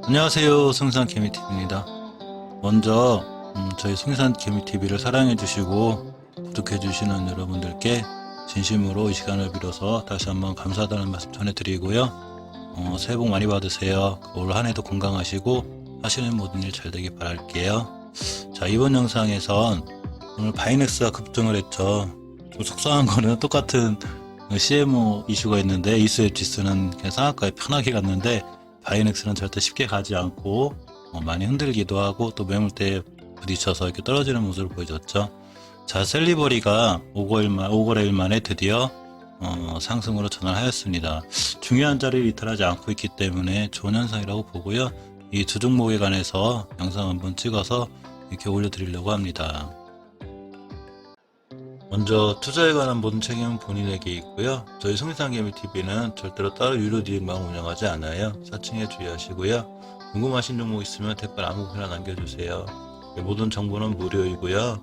안녕하세요. 승산개미TV입니다. 먼저 저희 승산개미TV를 사랑해주시고 구독해주시는 여러분들께 진심으로 이 시간을 빌어서 다시 한번 감사하다는 말씀 전해드리고요. 새해 복 많이 받으세요. 올 한해도 건강하시고 하시는 모든 일 잘 되길 바랄게요. 자, 이번 영상에선 오늘 바이넥스가 급등을 했죠. 좀 속상한 거는 똑같은 CMO 이슈가 있는데 이스웨지스는 그냥 상한가에 편하게 갔는데 바이넥스는 절대 쉽게 가지 않고 많이 흔들기도 하고 또 매물대에 부딪혀서 이렇게 떨어지는 모습을 보여줬죠. 자, 셀리버리가 5거래일 만에 드디어 상승으로 전환하였습니다. 중요한 자리를 이탈하지 않고 있기 때문에 좋은 현상이라고 보고요. 이 두 종목에 관해서 영상 한번 찍어서 이렇게 올려드리려고 합니다. 먼저 투자에 관한 모든 책임은 본인에게 있고요. 저희 송이상개미TV는 절대로 따로 유료디액만 운영하지 않아요. 사칭에 주의하시고요. 궁금하신 종목 있으면 댓글 아무거나 남겨주세요. 모든 정보는 무료이고요.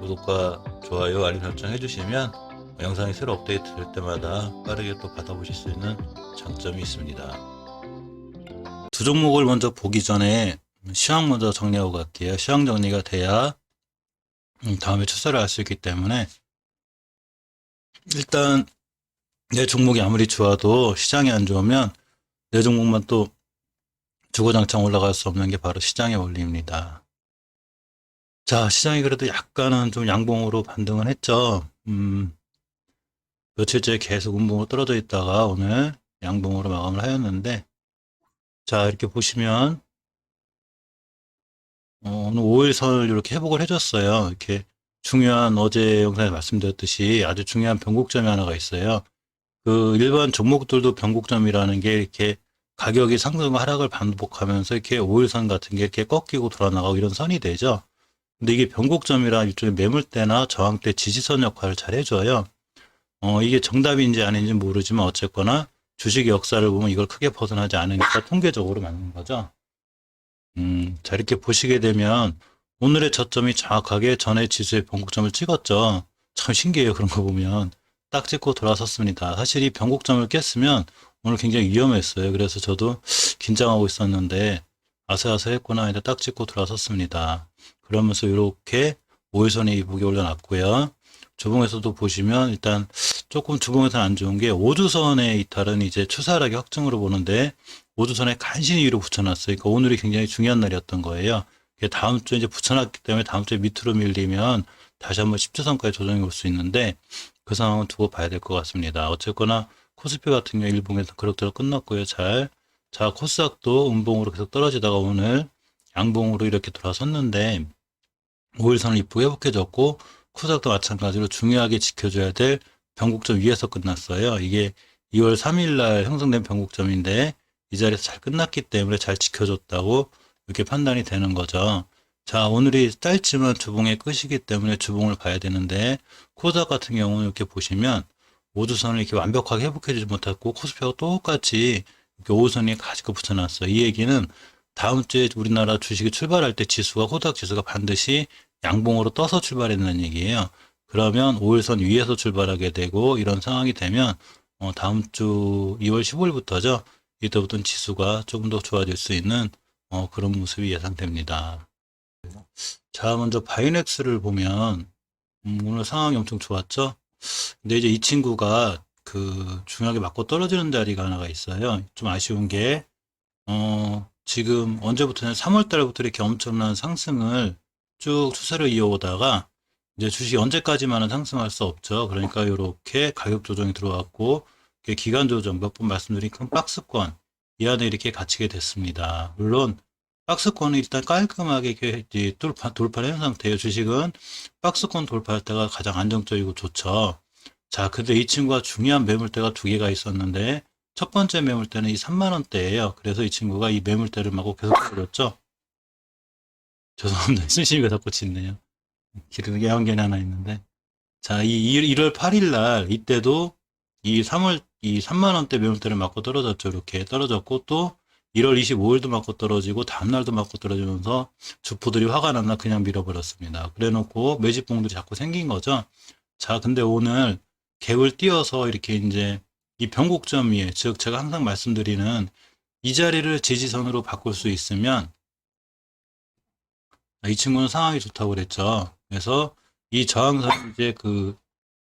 구독과 좋아요, 알림 설정 해주시면 영상이 새로 업데이트 될 때마다 빠르게 또 받아보실 수 있는 장점이 있습니다. 두 종목을 먼저 보기 전에 시황 먼저 정리하고 갈게요. 시황 정리가 돼야 다음에 추세를 알 수 있기 때문에 일단 내 종목이 아무리 좋아도 시장이 안 좋으면 내 종목만 또 주고장창 올라갈 수 없는 게 바로 시장의 원리입니다. 자, 시장이 그래도 약간은 좀 양봉으로 반등을 했죠. 며칠째 계속 음봉으로 떨어져 있다가 오늘 양봉으로 마감을 하였는데, 자, 이렇게 보시면 오늘 5일선을 이렇게 회복을 해줬어요. 이렇게 중요한 어제 영상에 말씀드렸듯이 아주 중요한 변곡점이 하나가 있어요. 그 일반 종목들도 변곡점이라는 게 이렇게 가격이 상승과 하락을 반복하면서 이렇게 5일선 같은 게 이렇게 꺾이고 돌아나가고 이런 선이 되죠. 근데 이게 변곡점이라 일종의 매물대나 저항대 지지선 역할을 잘 해줘요. 이게 정답인지 아닌지 모르지만 어쨌거나 주식의 역사를 보면 이걸 크게 벗어나지 않으니까 통계적으로 맞는 거죠. 자, 이렇게 보시게 되면 오늘의 저점이 정확하게 전에 지수의 변곡점을 찍었죠. 참 신기해요. 그런 거 보면. 딱 찍고 돌아섰습니다. 사실 이 변곡점을 깼으면 오늘 굉장히 위험했어요. 그래서 저도 긴장하고 있었는데 아슬아슬했구나 했는데 딱 찍고 돌아섰습니다. 그러면서 이렇게 5일선에 이북에 올려놨고요. 주봉에서도 보시면 일단 조금 주봉에서는 안 좋은 게 5주선의 이탈은 이제 추세하락의 확증으로 보는데 5주선에 간신히 위로 붙여놨어요. 그러니까 오늘이 굉장히 중요한 날이었던 거예요. 다음 주에 이제 붙여놨기 때문에 다음 주에 밑으로 밀리면 다시 한번 10주선까지 조정이 올 수 있는데 그 상황은 두고 봐야 될 것 같습니다. 어쨌거나 코스피 같은 경우 일봉에서 그럭저럭 끝났고요. 자, 코스닥도 음봉으로 계속 떨어지다가 오늘 양봉으로 이렇게 돌아섰는데 5일선을 이쁘게 회복해줬고 코스닥도 마찬가지로 중요하게 지켜줘야 될 변곡점 위에서 끝났어요. 이게 2월 3일 날 형성된 변곡점인데 이 자리에서 잘 끝났기 때문에 잘 지켜줬다고 이렇게 판단이 되는 거죠. 자, 오늘이 짧지만 주봉의 끝이기 때문에 주봉을 봐야 되는데 코스닥 같은 경우는 이렇게 보시면 5주선을 이렇게 완벽하게 회복해주지 못했고 코스피하고 똑같이 이렇게 5선이 가지고 붙여놨어요. 이 얘기는 다음 주에 우리나라 주식이 출발할 때 지수가 코스닥 지수가 반드시 양봉으로 떠서 출발했다는 얘기예요. 그러면 5일선 위에서 출발하게 되고 이런 상황이 되면 다음 주 2월 15일부터죠. 이때부터는 지수가 조금 더 좋아질 수 있는 그런 모습이 예상됩니다. 자, 먼저 바이넥스를 보면 오늘 상황이 엄청 좋았죠. 근데 이제 이 친구가 그 중요하게 맞고 떨어지는 자리가 하나가 있어요. 좀 아쉬운 게 지금 언제부터냐 3월 달부터 이렇게 엄청난 상승을 쭉 추세를 이어오다가 이제 주식이 언제까지만은 상승할 수 없죠. 그러니까 이렇게 가격 조정이 들어왔고 기간 조정 몇 번 말씀드린 큰 박스권 이 안에 이렇게 갇히게 됐습니다. 물론 박스권은 일단 깔끔하게 이렇게 돌파를 한 상태예요. 주식은 박스권 돌파할 때가 가장 안정적이고 좋죠. 자, 근데 이 친구가 중요한 매물대가 두 개가 있었는데 첫 번째 매물대는 이 3만 원대예요. 그래서 이 친구가 이 매물대를 막고 계속 끌었죠. 죄송합니다. 순심이가 자꾸 짖네요. 길게 야간견이 하나 있는데. 자, 이 1월 8일 날 이때도 이 3만 원대 매물대를 맞고 떨어졌죠. 이렇게 떨어졌고 또 1월 25일도 맞고 떨어지고 다음날도 맞고 떨어지면서 주포들이 화가 났나 그냥 밀어버렸습니다. 그래 놓고 매집봉들이 자꾸 생긴 거죠. 자, 근데 오늘 갭을 띄어서 이렇게 이제 이 변곡점 위에, 즉 제가 항상 말씀드리는 이 자리를 지지선으로 바꿀 수 있으면 이 친구는 상황이 좋다고 그랬죠. 그래서 이 저항선이 이제 그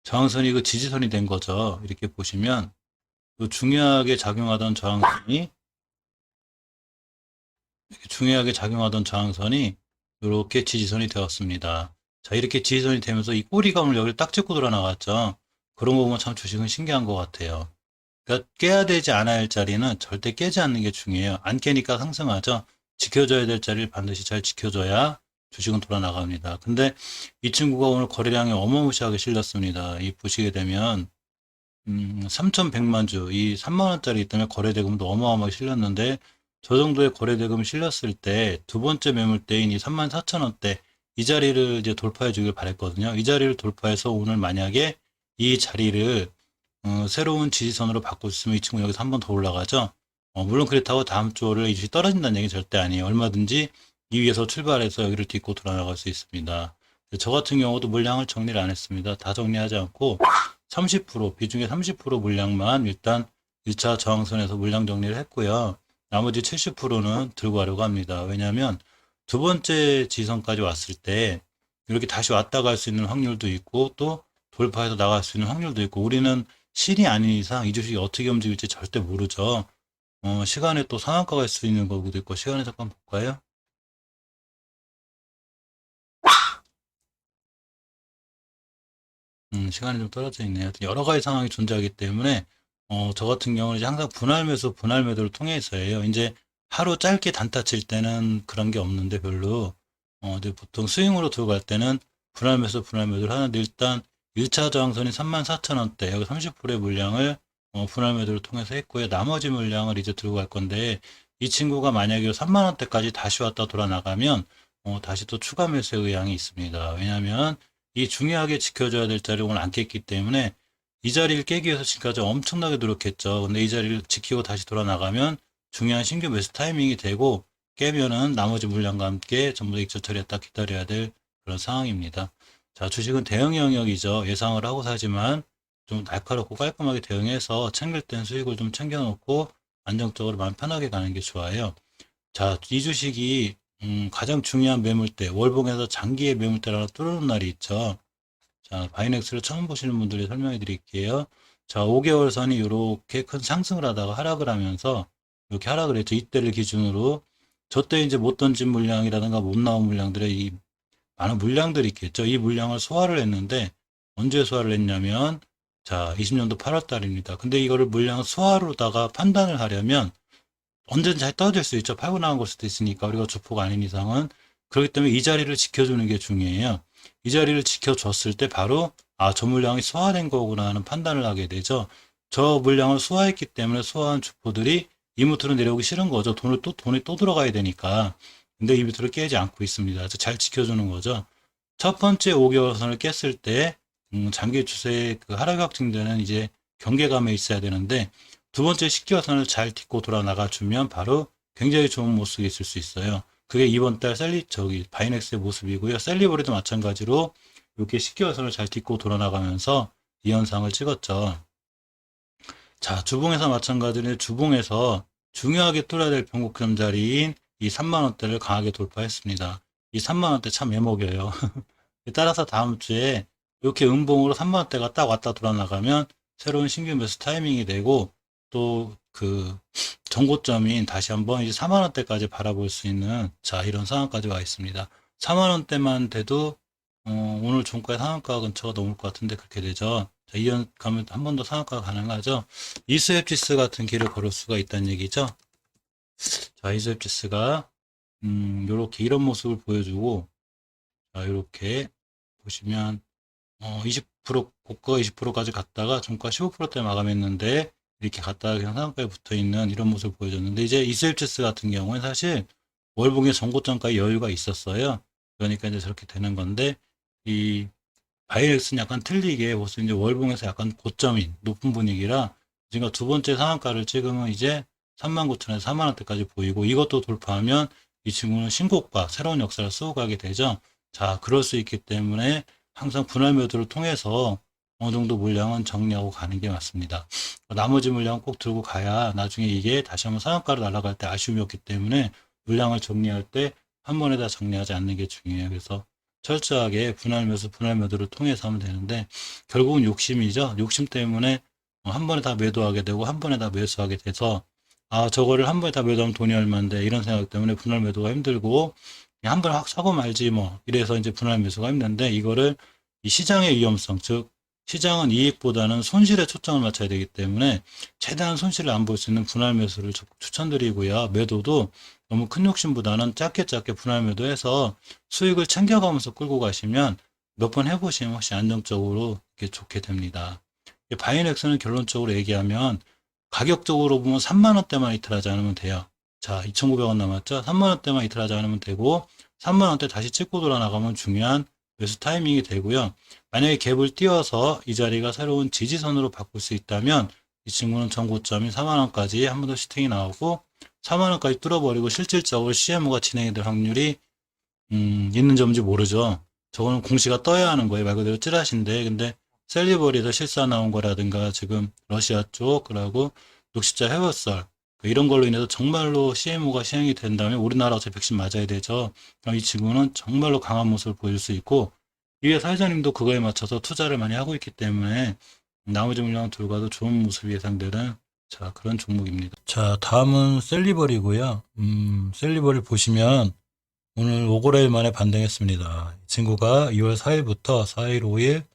저항선이 그 지지선이 된 거죠. 이렇게 보시면 또 중요하게 작용하던 저항선이 중요하게 작용하던 저항선이 이렇게 지지선이 되었습니다. 자, 이렇게 지지선이 되면서 이 꼬리가 오늘 여기를 딱 찍고 돌아 나갔죠. 그런 거 보면 참 주식은 신기한 것 같아요. 그러니까 깨야 되지 않아야 할 자리는 절대 깨지 않는 게 중요해요. 안 깨니까 상승하죠. 지켜줘야 될 자리를 반드시 잘 지켜줘야 주식은 돌아 나갑니다. 근데 이 친구가 오늘 거래량이 어마무시하게 실렸습니다. 이 보시게 되면 3,100만 주, 이 3만 원짜리 때문에 거래대금도 어마어마하게 실렸는데 저 정도의 거래대금이 실렸을 때 두 번째 매물대인 이 34,000원대 이 자리를 이제 돌파해 주길 바랬거든요. 이 자리를 돌파해서 오늘 만약에 이 자리를 새로운 지지선으로 바꿨으면 이 친구 여기서 한 번 더 올라가죠. 물론 그렇다고 다음 주를 이 주식 떨어진다는 얘기 절대 아니에요. 얼마든지 이 위에서 출발해서 여기를 딛고 돌아나갈 수 있습니다. 저 같은 경우도 물량을 정리를 안 했습니다. 다 정리하지 않고 30% 비중의 30% 물량만 일단 1차 저항선에서 물량 정리를 했고요. 나머지 70%는 들고 가려고 합니다. 왜냐하면 두 번째 지선까지 왔을 때 이렇게 다시 왔다 갈 수 있는 확률도 있고 또 돌파해서 나갈 수 있는 확률도 있고 우리는 신이 아닌 이상 이 주식이 어떻게 움직일지 절대 모르죠. 시간에 또 상한가가 있을 수 있는 거기도 있고 시간에 잠깐 볼까요? 시간이 좀 떨어져 있네요. 여러 가지 상황이 존재하기 때문에 저 같은 경우는 이제 항상 분할 매수, 분할 매도를 통해서예요. 이제 하루 짧게 단타 칠 때는 그런 게 없는데 별로 이제 보통 스윙으로 들어갈 때는 분할 매수, 분할 매도를 하는데 일단 1차 저항선이 34,000원대 여기 30%의 물량을 분할 매도를 통해서 했고요. 나머지 물량을 이제 들고 갈 건데 이 친구가 만약에 3만 원대까지 다시 왔다 돌아 나가면 다시 또 추가 매수의 의향이 있습니다. 왜냐하면 이 중요하게 지켜줘야 될 자리를 오늘 안 깼기 때문에 이 자리를 깨기 위해서 지금까지 엄청나게 노력했죠. 근데 이 자리를 지키고 다시 돌아 나가면 중요한 신규 매수 타이밍이 되고 깨면은 나머지 물량과 함께 전부 다 익절 처리에 딱 기다려야 될 그런 상황입니다. 자, 주식은 대응 영역이죠. 예상을 하고 사지만 좀 날카롭고 깔끔하게 대응해서 챙길 땐 수익을 좀 챙겨놓고 안정적으로 마음 편하게 가는 게 좋아요. 자, 이 주식이 가장 중요한 매물대, 월봉에서 장기의 매물대를 하나 뚫는 날이 있죠. 자, 바이넥스를 처음 보시는 분들이 설명해 드릴게요. 자, 5개월 선이 이렇게 큰 상승을 하다가 하락을 하면서 이렇게 하락을 했죠. 이때를 기준으로. 저때 이제 못 던진 물량이라든가 못 나온 물량들의 이 많은 물량들이 있겠죠. 이 물량을 소화를 했는데 언제 소화를 했냐면 자, 20년도 8월 달입니다. 근데 이거를 물량 소화로다가 판단을 하려면 언제든지 잘 떨어질 수 있죠. 팔고 나온 걸 수도 있으니까 우리가 주포가 아닌 이상은 그렇기 때문에 이 자리를 지켜주는 게 중요해요. 이 자리를 지켜줬을 때 바로 저 물량이 소화된 거구나 하는 판단을 하게 되죠. 저 물량을 소화했기 때문에 소화한 주포들이 이 밑으로 내려오기 싫은 거죠. 돈이 또 들어가야 되니까. 근데 이 밑으로 깨지 않고 있습니다. 그래서 잘 지켜주는 거죠. 첫 번째 5개월 선을 깼을 때 장기 추세의 그 하락 확증되는 이제 경계감에 있어야 되는데 두 번째 10개월 선을 잘 딛고 돌아 나가주면 바로 굉장히 좋은 모습이 있을 수 있어요. 그게 이번 달 바이넥스의 모습이고요. 셀리버리도 마찬가지로 이렇게 10개월 선을 잘 딛고 돌아 나가면서 이 현상을 찍었죠. 자, 주봉에서 마찬가지로 주봉에서 중요하게 뚫어야 될 변곡점 자리인 이 3만 원대를 강하게 돌파했습니다. 이 3만 원대 참 애먹여요. 따라서 다음 주에 이렇게 음봉으로 3만 원대가 딱 왔다 돌아 나가면 새로운 신규 매수 타이밍이 되고 또 그 정고점인 다시 한번 이제 4만 원대까지 바라볼 수 있는 자 이런 상황까지 와 있습니다. 4만 원대만 돼도 오늘 종가의 상한가 근처가 넘을 것 같은데 그렇게 되죠. 자, 이연 가면 한 번 더 상한가가 가능하죠. 이스웹지스 같은 길을 걸을 수가 있다는 얘기죠. 자, 이스웹지스가 요렇게 이런 모습을 보여주고 자, 이렇게 보시면 20% 고가 20%까지 갔다가 종가 15%대 마감했는데 이렇게 갔다가 그냥 상한가에 붙어 있는 이런 모습을 보여줬는데 이제 이스웹지스 같은 경우는 사실 월봉의 전고점가의 여유가 있었어요. 그러니까 이제 저렇게 되는 건데 이 바이렉스는 약간 틀리게 벌써 이제 월봉에서 약간 고점인 높은 분위기라 지금 두 번째 상한가를 찍으면 이제 39,000에서 4만 원대까지 보이고 이것도 돌파하면 이 친구는 신고가 새로운 역사를 쓰고 가게 되죠. 자, 그럴 수 있기 때문에 항상 분할 매도를 통해서 어느 정도 물량은 정리하고 가는 게 맞습니다. 나머지 물량은 꼭 들고 가야 나중에 이게 다시 한번 상한가로 날아갈 때 아쉬움이 없기 때문에 물량을 정리할 때 한 번에 다 정리하지 않는 게 중요해요. 그래서 철저하게 분할 매수, 분할 매도를 통해서 하면 되는데 결국은 욕심이죠. 욕심 때문에 한 번에 다 매도하게 되고 한 번에 다 매수하게 돼서 저거를 한 번에 다 매도하면 돈이 얼만데 이런 생각 때문에 분할 매도가 힘들고 그냥 한 번에 확 사고 말지 뭐 이래서 이제 분할 매수가 힘든데 이거를 이 시장의 위험성, 즉 시장은 이익보다는 손실에 초점을 맞춰야 되기 때문에 최대한 손실을 안 볼 수 있는 분할 매수를 추천드리고요. 매도도 너무 큰 욕심보다는 짧게 분할 매도해서 수익을 챙겨가면서 끌고 가시면 몇 번 해보시면 훨씬 안정적으로 이렇게 좋게 됩니다. 바이넥스는 결론적으로 얘기하면 가격적으로 보면 3만 원대만 이틀하지 않으면 돼요. 자, 2,900원 남았죠? 3만 원대만 이틀하지 않으면 되고 3만 원대 다시 찍고 돌아 나가면 중요한 매수 타이밍이 되고요. 만약에 갭을 띄워서 이 자리가 새로운 지지선으로 바꿀 수 있다면 이 친구는 전 고점이 4만 원까지 한 번 더 시팅이 나오고 4만 원까지 뚫어버리고 실질적으로 CMO가 진행이 될 확률이 있는 점인지 모르죠. 저거는 공시가 떠야 하는 거예요. 말 그대로 찌라시인데 근데 셀리버리에서 실사 나온 거라든가 지금 러시아 쪽 그리고 녹십자 해외설 이런 걸로 인해서 정말로 CMO가 시행이 된다면 우리나라 어차피 백신 맞아야 되죠. 그럼 이 친구는 정말로 강한 모습을 보여줄 수 있고 이외 사회자님도 그거에 맞춰서 투자를 많이 하고 있기 때문에 나머지 물량 들과도 좋은 모습이 예상되는 자 그런 종목입니다. 자 다음은 셀리버리고요. 셀리버리 보시면 오늘 5거래일 만에 반등했습니다. 이 친구가 2월 4일부터 4일, 5일,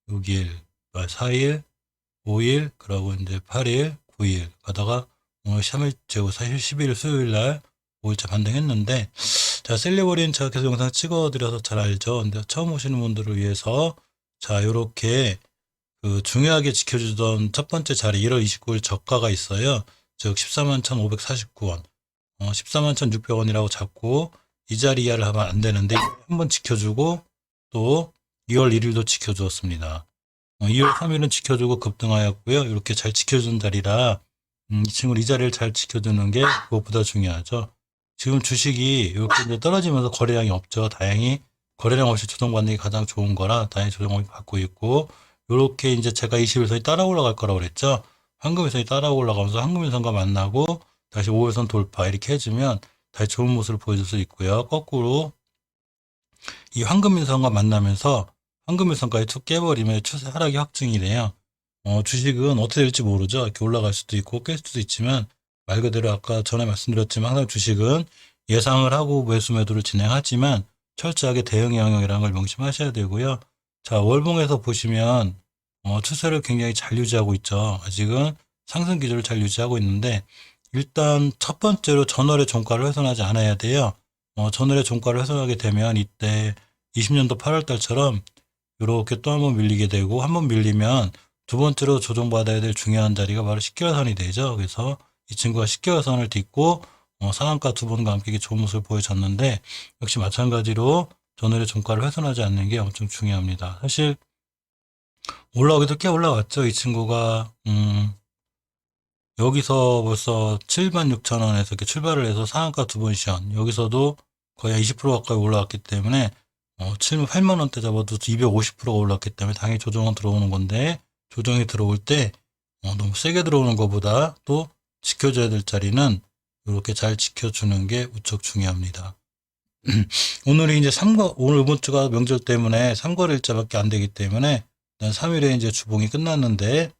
6일, 4일, 5일, 그러고 이제 8일, 9일 가다가 오늘 3일째고 사실 11일 수요일 날 5일째 반등했는데 자, 셀리버리는 제가 계속 영상 찍어드려서 잘 알죠. 근데 처음 오시는 분들을 위해서 자, 요렇게 그 중요하게 지켜주던 첫 번째 자리 1월 29일 저가가 있어요. 즉 14만 1,549원, 14만 1,600원이라고 잡고 이 자리 이하를 하면 안 되는데 한번 지켜주고 또 2월 1일도 지켜주었습니다. 2월 3일은 지켜주고 급등하였고요. 이렇게 잘 지켜준 자리라 이 친구는 이 자리를 잘 지켜주는 게 그것보다 중요하죠. 지금 주식이 이렇게 이제 떨어지면서 거래량이 없죠. 다행히 거래량 없이 조정받는 게 가장 좋은 거라 다행히 조정을 받고 있고 이렇게 이제 제가 21선이 따라 올라갈 거라고 그랬죠. 황금일선이 따라 올라가면서 황금일선과 만나고 다시 5일선 돌파 이렇게 해주면 다시 좋은 모습을 보여줄 수 있고요. 거꾸로 이 황금일선과 만나면서 황금일선까지 툭 깨버리면 추세 하락이 확증이래요. 주식은 어떻게 될지 모르죠. 이렇게 올라갈 수도 있고 깰 수도 있지만 말 그대로 아까 전에 말씀드렸지만 항상 주식은 예상을 하고 매수 매도를 진행하지만 철저하게 대응의 영역이라는 걸 명심하셔야 되고요. 자, 월봉에서 보시면 추세를 굉장히 잘 유지하고 있죠. 아직은 상승 기조를 잘 유지하고 있는데 일단 첫 번째로 전월의 종가를 훼손하지 않아야 돼요. 전월의 종가를 훼손하게 되면 이때 20년도 8월 달처럼 이렇게 또 한번 밀리게 되고 한번 밀리면 두 번째로 조정받아야 될 중요한 자리가 바로 10개월선이 되죠. 그래서 이 친구가 10개월선을 딛고 상한가 두 번과 함께 좋은 모습을 보여줬는데 역시 마찬가지로 전월의 종가를 훼손하지 않는 게 엄청 중요합니다. 사실 올라오기도 꽤 올라왔죠. 이 친구가 여기서 벌써 76,000원에서 이렇게 출발을 해서 상한가 두 번 시연 여기서도 거의 20% 가까이 올라왔기 때문에 8만 원대 잡아도 250%가 올랐기 때문에 당연히 조정은 들어오는 건데 조정이 들어올 때 너무 세게 들어오는 것보다 또 지켜줘야 될 자리는 이렇게 잘 지켜주는 게 무척 중요합니다. 오늘이 이제 오늘 이번 주가 명절 때문에 3거래일자밖에 안 되기 때문에 3일에 이제 주봉이 끝났는데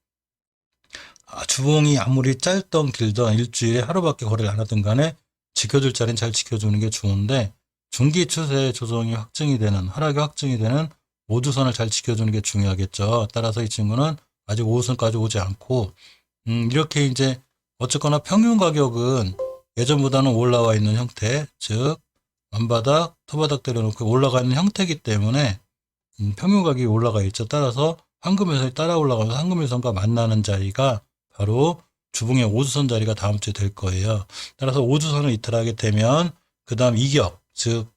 주봉이 아무리 짧던 길던 일주일에 하루밖에 거래를 안 하든 간에 지켜줄 자리는 잘 지켜주는 게 좋은데 중기 추세 조정이 확증이 되는 하락이 확증이 되는 5주선을 잘 지켜주는 게 중요하겠죠. 따라서 이 친구는 아직 5호선까지 오지 않고 이렇게 이제 어쨌거나 평균 가격은 예전보다는 올라와 있는 형태, 즉 완바닥, 토바닥 때려놓고 올라가 있는 형태이기 때문에 평균 가격이 올라가 있죠. 따라서 황금일선이 따라 올라가면서 황금일선과 만나는 자리가 바로 주봉의 5주선 자리가 다음 주에 될 거예요. 따라서 5주선을 이탈하게 되면 그 다음 이격, 즉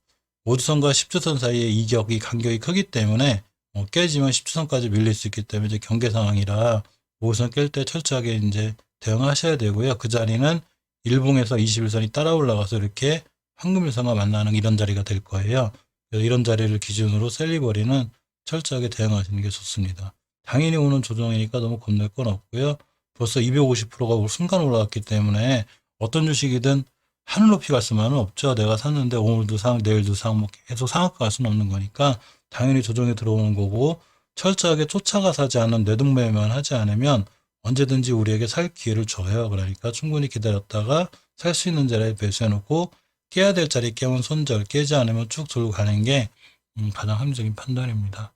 5주선과 10주선 사이의 이격이 간격이 크기 때문에 깨지면 10주선까지 밀릴 수 있기 때문에 이제 경계 상황이라 5주선 깰 때 철저하게 이제 대응하셔야 되고요. 그 자리는 일봉에서 21선이 따라 올라가서 이렇게 황금일선과 만나는 이런 자리가 될 거예요. 그래서 이런 자리를 기준으로 셀리버리는 철저하게 대응하시는 게 좋습니다. 당연히 오는 조정이니까 너무 겁낼 건 없고요. 벌써 250%가 순간 올라왔기 때문에 어떤 주식이든 하늘 높이 갈 수만은 없죠. 내가 샀는데 오늘도 상, 내일도 상, 뭐 계속 상한가 갈 수는 없는 거니까 당연히 조정이 들어오는 거고 철저하게 쫓아가 사지 않으면 뇌동매매만 하지 않으면 언제든지 우리에게 살 기회를 줘요. 그러니까 충분히 기다렸다가 살 수 있는 자리에 배수해놓고 깨야 될 자리 깨면 손절, 깨지 않으면 쭉 들고 가는 게 가장 합리적인 판단입니다.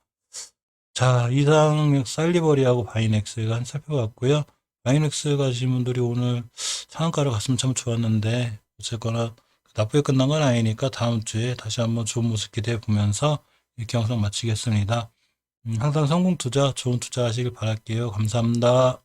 자, 이상 살리버리하고 바이넥스가 한 살펴봤고요. 바이넥스 가신 분들이 오늘 상한가를 갔으면 참 좋았는데 어쨌거나 나쁘게 끝난 건 아니니까 다음 주에 다시 한번 좋은 모습 기대해 보면서 이렇게 영상 마치겠습니다. 항상 성공 투자, 좋은 투자 하시길 바랄게요. 감사합니다.